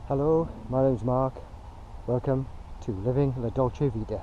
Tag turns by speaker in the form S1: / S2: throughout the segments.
S1: Hello, my name's Mark. Welcome to Living La Dolce Vita.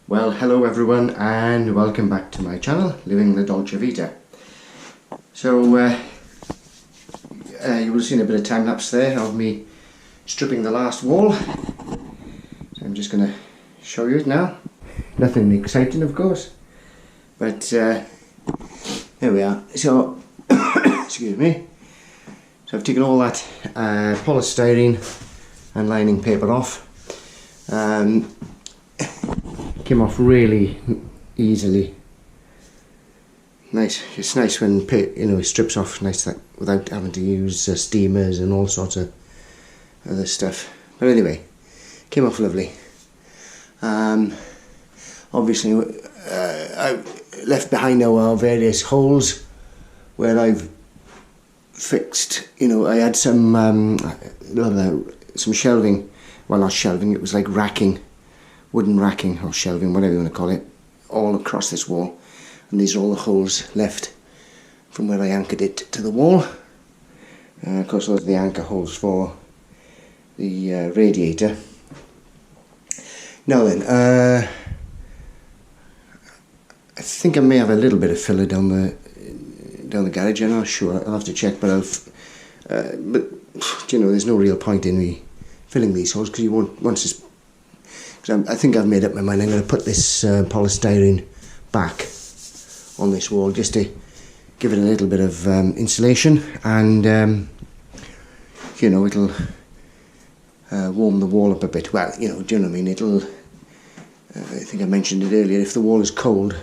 S2: Well, hello everyone and welcome back to my channel, Living La Dolce Vita. So, you will have seen a bit of time lapse there of me stripping the last wall. So I'm just going to show you it now. Nothing exciting, of course, but here we are. So, excuse me. So I've taken all that polystyrene and lining paper off. Came off really easily. Nice. It's nice when it strips off nice that without having to use steamers and all sorts of other stuff. But anyway, came off lovely. Obviously, I left behind now are various holes where I've fixed. I had some shelving. Well, not shelving. It was like racking. Wooden racking or shelving, whatever you want to call it, all across this wall, and these are all the holes left from where I anchored it to the wall. Of course, those are the anchor holes for the radiator. Now then, I think I may have a little bit of filler down the garage. I'm not sure. I'll have to check, but there's no real point in me filling these holes because you won't once it's. I think I've made up my mind. I'm going to put this polystyrene back on this wall just to give it a little bit of insulation, and it'll warm the wall up a bit. Well, do you know what I mean? It'll. I think I mentioned it earlier. If the wall is cold,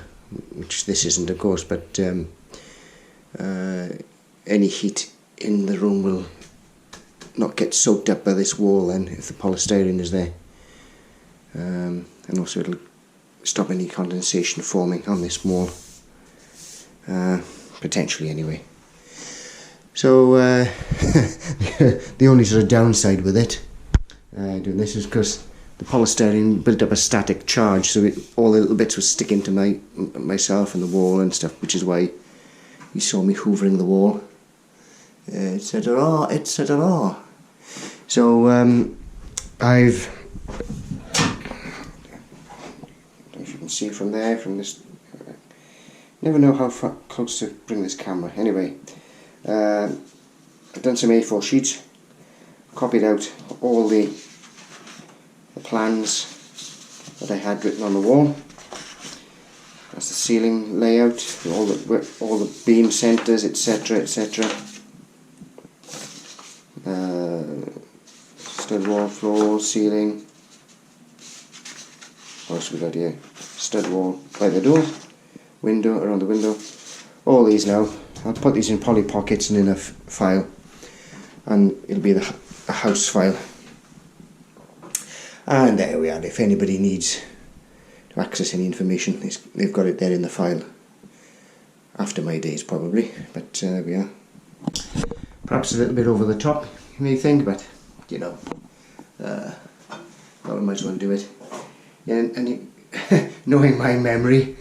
S2: which this isn't, of course, but any heat in the room will not get soaked up by this wall. Then, if the polystyrene is there. And also it'll stop any condensation forming on this wall, potentially anyway. So the only sort of downside with it doing this is because the polystyrene built up a static charge, so all the little bits were sticking to myself and the wall and stuff, which is why you saw me hoovering the wall, etc., etc. So I've see from there, from this, never know how close to bring this camera. Anyway, I've done some A4 sheets, copied out all the plans that I had written on the wall. That's the ceiling layout, all the beam centres, etc., etc. Stud wall, floor, ceiling. What else we got here? Stud wall by the door, window, around the window. All these now. I'll put these in poly pockets and in a file, and it'll be a house file. And there we are. If anybody needs to access any information, they've got it there in the file. After my days probably, but there we are. Perhaps a little bit over the top, you may think, but you know, I might as well do it. Yeah, and knowing my memory,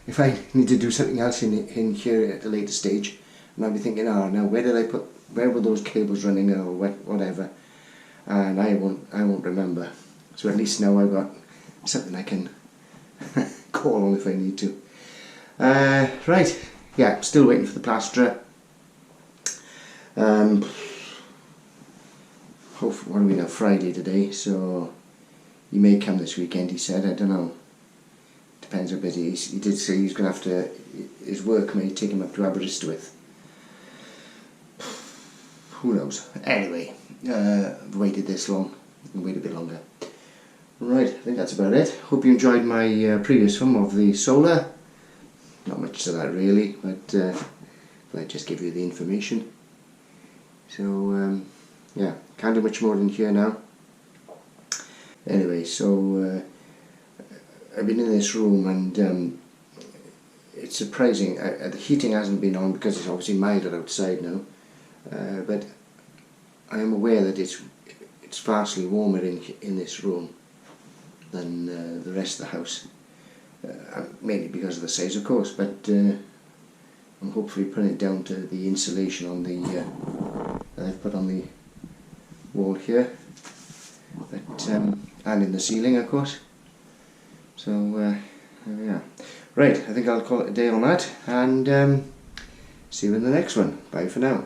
S2: if I need to do something else in here at a later stage, and I'll be thinking, oh, now where were those cables running, or whatever, and I won't remember. So at least now I've got something I can call on if I need to. Right, yeah, still waiting for the plasterer. What are we now? Friday today, so he may come this weekend. He said, I don't know. Depends how busy he is. He did say he's going to have to. His work may take him up to Aberystwyth. Who knows? Anyway, I've waited this long. I'll wait a bit longer. Right, I think that's about it. Hope you enjoyed my previous film of the solar. Not much to that really, but I just give you the information. So yeah, can't do much more than here now. Anyway, so I've been in this room, and it's surprising. The heating hasn't been on because it's obviously milder outside now. But I am aware that it's vastly warmer in this room than the rest of the house. Mainly because of the size, of course, but I'm hopefully putting it down to the insulation on the that I've put on the wall here, but and in the ceiling, of course. So yeah, right. I think I'll call it a day on that, and see you in the next one. Bye for now.